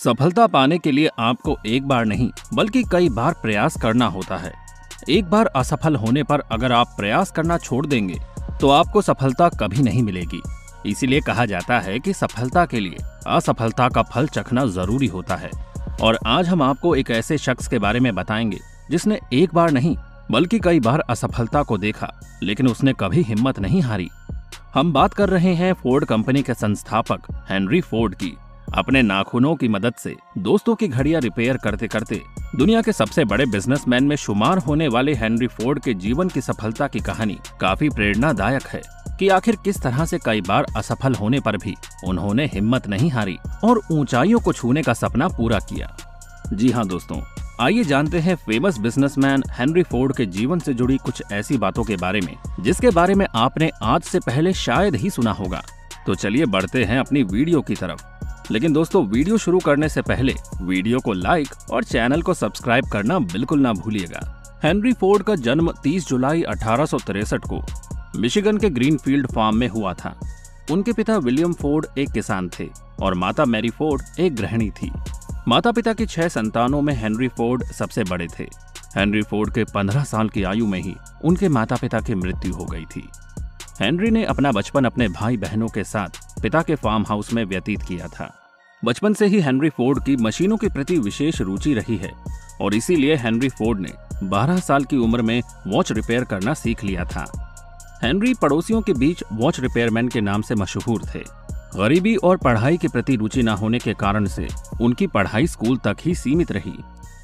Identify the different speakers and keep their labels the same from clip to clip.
Speaker 1: सफलता पाने के लिए आपको एक बार नहीं बल्कि कई बार प्रयास करना होता है। एक बार असफल होने पर अगर आप प्रयास करना छोड़ देंगे तो आपको सफलता कभी नहीं मिलेगी। इसीलिए कहा जाता है कि सफलता के लिए असफलता का फल चखना जरूरी होता है। और आज हम आपको एक ऐसे शख्स के बारे में बताएंगे जिसने एक बार नहीं बल्कि कई बार असफलता को देखा, लेकिन उसने कभी हिम्मत नहीं हारी। हम बात कर रहे हैं फोर्ड कंपनी के संस्थापक हेनरी फोर्ड की। अपने नाखूनों की मदद से दोस्तों की घड़ियां रिपेयर करते करते दुनिया के सबसे बड़े बिजनेसमैन में शुमार होने वाले हेनरी फोर्ड के जीवन की सफलता की कहानी काफी प्रेरणादायक है कि आखिर किस तरह से कई बार असफल होने पर भी उन्होंने हिम्मत नहीं हारी और ऊंचाइयों को छूने का सपना पूरा किया। जी हाँ दोस्तों, आइए जानते हैं फेमस बिजनेसमैन हेनरी फोर्ड के जीवन से जुड़ी कुछ ऐसी बातों के बारे में जिसके बारे में आपने आज से पहले शायद ही सुना होगा। तो चलिए बढ़ते हैं अपनी वीडियो की तरफ। लेकिन दोस्तों, वीडियो शुरू करने से पहले वीडियो को लाइक और चैनल को सब्सक्राइब करना बिल्कुल ना भूलिएगा। हेनरी फोर्ड का जन्म 30 जुलाई 1863 को मिशिगन के ग्रीनफील्ड फार्म में हुआ था। उनके पिता विलियम फोर्ड एक किसान थे और माता मैरी फोर्ड एक गृहिणी थी। माता पिता की 6 संतानों में हेनरी फोर्ड सबसे बड़े थे। हेनरी फोर्ड के 15 साल की आयु में ही उनके माता पिता की मृत्यु हो गई थी। हेनरी ने अपना बचपन अपने भाई बहनों के साथ पिता के फार्म हाउस में व्यतीत किया था। बचपन से ही हेनरी फोर्ड की मशीनों के प्रति विशेष रुचि रही है और इसीलिए हेनरी फोर्ड ने 12 साल की उम्र में वॉच रिपेयर करना सीख लिया था। हेनरी पड़ोसियों के बीच वॉच रिपेयरमैन के नाम से मशहूर थे। गरीबी और पढ़ाई के प्रति रुचि न होने के कारण से उनकी पढ़ाई स्कूल तक ही सीमित रही।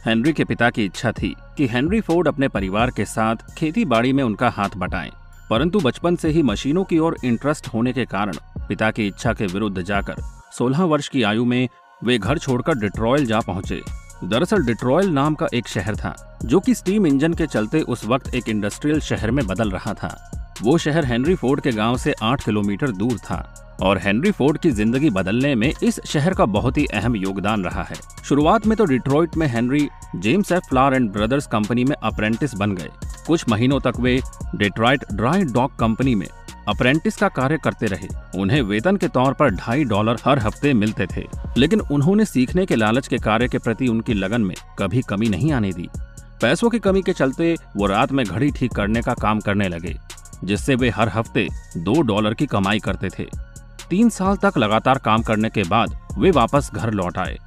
Speaker 1: हेनरी के पिता की इच्छा थी कि हेनरी फोर्ड अपने परिवार के साथ खेती बाड़ी में उनका हाथ बटाएं, परंतु बचपन से ही मशीनों की ओर इंटरेस्ट होने के कारण पिता की इच्छा के विरुद्ध जाकर 16 वर्ष की आयु में वे घर छोड़कर डिट्रॉयल जा पहुंचे। दरअसल डिट्रॉयल नाम का एक शहर था जो कि स्टीम इंजन के चलते उस वक्त एक इंडस्ट्रियल शहर में बदल रहा था। वो शहर हेनरी फोर्ड के गांव से 8 किलोमीटर दूर था और हेनरी फोर्ड की जिंदगी बदलने में इस शहर का बहुत ही अहम योगदान रहा है। शुरुआत में तो डिट्रॉइट में Henry James F flower and brothers company में अप्रेंटिस बन गए। कुछ महीनों तक वे डेट्रॉइट ड्राई डॉक कंपनी में अप्रेंटिस का कार्य करते रहे। उन्हें वेतन के तौर पर $2.5 हर हफ्ते मिलते थे, लेकिन उन्होंने सीखने के लालच के कार्य के प्रति उनकी लगन में कभी कमी नहीं आने दी। पैसों की कमी के चलते वो रात में घड़ी ठीक करने का काम करने लगे, जिससे वे हर हफ्ते $2 की कमाई करते थे। 3 साल तक लगातार काम करने के बाद वे वापस घर लौट आए।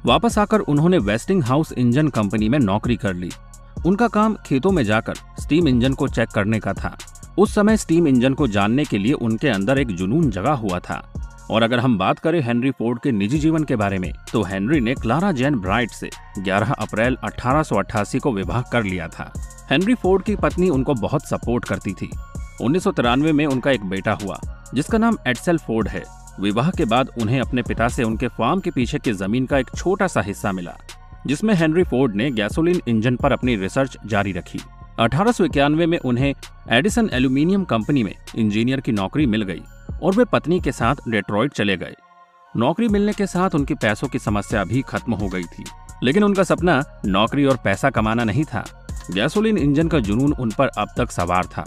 Speaker 1: वापस आकर उन्होंने वेस्टिंग हाउस इंजन कंपनी में नौकरी कर ली। उनका काम खेतों में जाकर स्टीम इंजन को चेक करने का था। उस समय स्टीम इंजन को जानने के लिए उनके अंदर एक जुनून जगा हुआ था। और अगर हम बात करें हेनरी फोर्ड के निजी जीवन के बारे में, तो हेनरी ने क्लारा जैन ब्राइट से 11 अप्रैल 1888 को विवाह कर लिया था। हेनरी फोर्ड की पत्नी उनको बहुत सपोर्ट करती थी। 1993 में उनका एक बेटा हुआ जिसका नाम एड्सल फोर्ड है। विवाह के बाद उन्हें अपने पिता से उनके फार्म के पीछे की जमीन का एक छोटा सा हिस्सा मिला, जिसमें हेनरी फोर्ड ने गैसोलीन इंजन पर अपनी रिसर्च जारी रखी। 1891 में उन्हें एडिसन एल्यूमिनियम कंपनी में इंजीनियर की नौकरी मिल गई और वे पत्नी के साथ डेट्रॉइट चले गए। नौकरी मिलने के साथ उनकी पैसों की समस्या भी खत्म हो गई थी, लेकिन उनका सपना नौकरी और पैसा कमाना नहीं था। गैसोलीन इंजन का जुनून उन पर अब तक सवार था,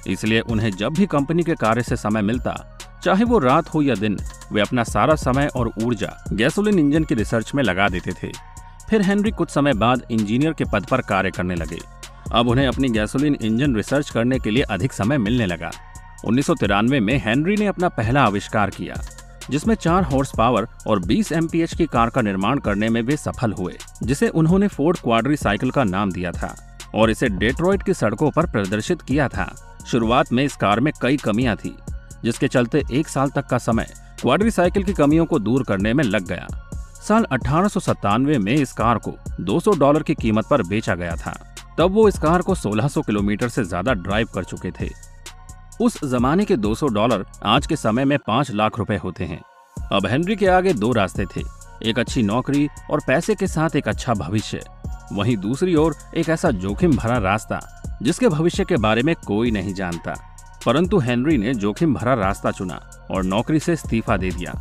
Speaker 1: इसलिए उन्हें जब भी कंपनी के कार्य से समय मिलता, चाहे वो रात हो या दिन, वे अपना सारा समय और ऊर्जा गैसोलीन इंजन की रिसर्च में लगा देते थे। फिर हेनरी कुछ समय बाद इंजीनियर के पद पर कार्य करने लगे। अब उन्हें अपनी गैसोलीन इंजन रिसर्च करने के लिए अधिक समय मिलने लगा। 1993 में हेनरी ने अपना पहला आविष्कार किया, जिसमें 4 हॉर्स पावर और 20 एमपीएच की कार का निर्माण करने में वे सफल हुए, जिसे उन्होंने फोर्ड क्वाड्री साइकिल का नाम दिया था और इसे डेट्रॉइट की सड़कों पर प्रदर्शित किया था। शुरुआत में इस कार में कई कमियां थी, जिसके चलते 1 साल तक का समय क्वाड्री साइकिल की कमियों को दूर करने में लग गया। साल 1897 में इस कार को $200 की कीमत पर बेचा गया था। तब वो इस कार को 1600 किलोमीटर से ज्यादा ड्राइव कर चुके थे। उस जमाने के $200 आज के समय में 5 लाख रुपए होते हैं। अब हेनरी के आगे 2 रास्ते थे, एक अच्छी नौकरी और पैसे के साथ एक अच्छा भविष्य, वहीं दूसरी ओर एक ऐसा जोखिम भरा रास्ता जिसके भविष्य के बारे में कोई नहीं जानता। परंतु हेनरी ने जोखिम भरा रास्ता चुना और नौकरी से इस्तीफा दे दिया।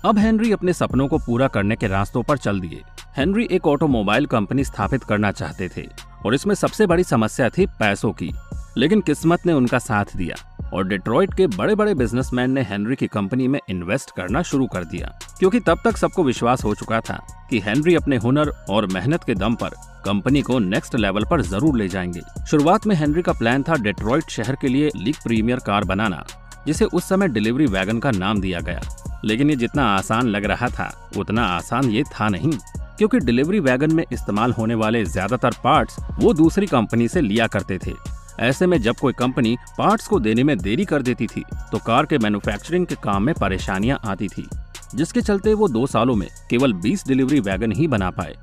Speaker 1: अब हेनरी अपने सपनों को पूरा करने के रास्तों पर चल दिए। हेनरी एक ऑटोमोबाइल कंपनी स्थापित करना चाहते थे और इसमें सबसे बड़ी समस्या थी पैसों की, लेकिन किस्मत ने उनका साथ दिया। और डेट्रॉइट के बड़े बड़े बिजनेसमैन ने हेनरी की कंपनी में इन्वेस्ट करना शुरू कर दिया, क्योंकि तब तक सबको विश्वास हो चुका था कि हेनरी अपने हुनर और मेहनत के दम पर कंपनी को नेक्स्ट लेवल पर जरूर ले जाएंगे। शुरुआत में हेनरी का प्लान था डेट्रॉइट शहर के लिए लीग प्रीमियर कार बनाना, जिसे उस समय डिलीवरी वैगन का नाम दिया गया। लेकिन ये जितना आसान लग रहा था उतना आसान ये था नहीं, क्योंकि डिलीवरी वैगन में इस्तेमाल होने वाले ज्यादातर पार्ट्स वो दूसरी कंपनी से लिया करते थे। ऐसे में जब कोई कंपनी पार्ट्स को देने में देरी कर देती थी तो कार के मैन्युफैक्चरिंग के काम में परेशानियां आती थी, जिसके चलते वो 2 सालों में केवल 20 डिलीवरी वैगन ही बना पाए।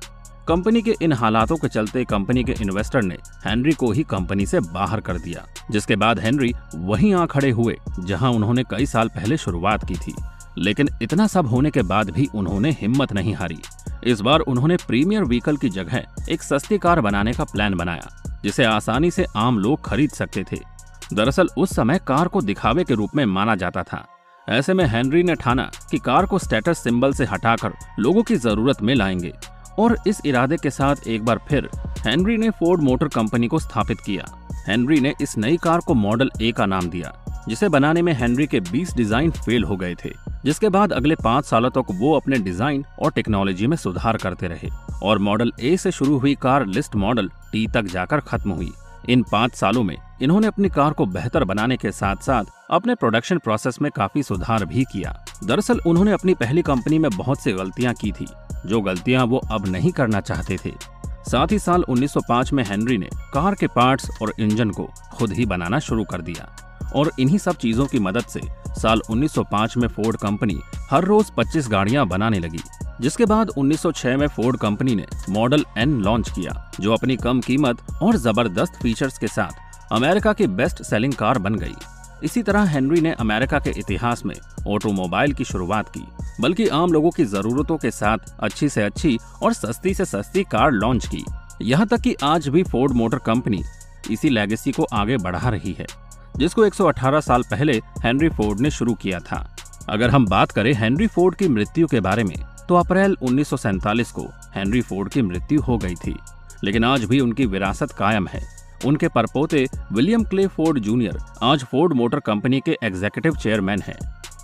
Speaker 1: कंपनी के इन हालातों के चलते कंपनी के इन्वेस्टर ने हेनरी को ही कंपनी से बाहर कर दिया, जिसके बाद हेनरी वहीं आ खड़े हुए जहां उन्होंने कई साल पहले शुरुआत की थी। लेकिन इतना सब होने के बाद भी उन्होंने हिम्मत नहीं हारी। इस बार उन्होंने प्रीमियर व्हीकल की जगह एक सस्ती कार बनाने का प्लान बनाया, जिसे आसानी से आम लोग खरीद सकते थे। दरअसल उस समय कार को दिखावे के रूप में माना जाता था। ऐसे में हेनरी ने ठाना कि कार को स्टेटस सिंबल से हटाकर लोगों की जरूरत में लाएंगे, और इस इरादे के साथ एक बार फिर हेनरी ने फोर्ड मोटर कंपनी को स्थापित किया। हेनरी ने इस नई कार को मॉडल ए का नाम दिया, जिसे बनाने में हेनरी के 20 डिजाइन फेल हो गए थे, जिसके बाद अगले 5 सालों तक वो अपने डिजाइन और टेक्नोलॉजी में सुधार करते रहे और मॉडल ए से शुरू हुई कार लिस्ट मॉडल टी तक जाकर खत्म हुई। इन 5 सालों में इन्होंने अपनी कार को बेहतर बनाने के साथ साथ अपने प्रोडक्शन प्रोसेस में काफी सुधार भी किया। दरअसल उन्होंने अपनी पहली कंपनी में बहुत सी गलतियां की थी, जो गलतियां वो अब नहीं करना चाहते थे। साथ ही साल 1905 में हेनरी ने कार के पार्ट्स और इंजन को खुद ही बनाना शुरू कर दिया, और इन्हीं सब चीजों की मदद से साल 1905 में फोर्ड कंपनी हर रोज 25 गाड़ियां बनाने लगी, जिसके बाद 1906 में फोर्ड कंपनी ने मॉडल एन लॉन्च किया, जो अपनी कम कीमत और जबरदस्त फीचर्स के साथ अमेरिका की बेस्ट सेलिंग कार बन गई। इसी तरह हेनरी ने अमेरिका के इतिहास में ऑटोमोबाइल की शुरुआत की, बल्कि आम लोगों की जरूरतों के साथ अच्छी से अच्छी और सस्ती से सस्ती कार लॉन्च की। यहाँ तक कि आज भी फोर्ड मोटर कंपनी इसी लेगेसी को आगे बढ़ा रही है, जिसको 118 साल पहले हेनरी फोर्ड ने शुरू किया था। अगर हम बात करें हेनरी फोर्ड की मृत्यु के बारे में, तो अप्रैल 1947 को हेनरी फोर्ड की मृत्यु हो गई थी, लेकिन आज भी उनकी विरासत कायम है। उनके परपोते विलियम क्ले फोर्ड जूनियर आज फोर्ड मोटर कंपनी के एग्जीक्यूटिव चेयरमैन हैं।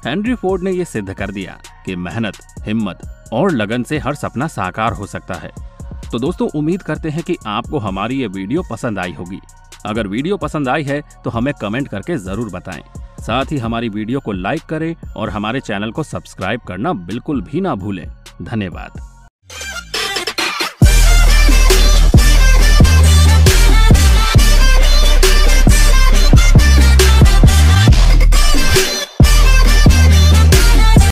Speaker 1: हेनरी फोर्ड ने ये सिद्ध कर दिया कि मेहनत, हिम्मत और लगन से हर सपना साकार हो सकता है। तो दोस्तों, उम्मीद करते हैं कि आपको हमारी ये वीडियो पसंद आई होगी। अगर वीडियो पसंद आई है तो हमें कमेंट करके जरूर बताएं। साथ ही हमारी वीडियो को लाइक करें और हमारे चैनल को सब्सक्राइब करना बिल्कुल भी ना भूलें। धन्यवाद।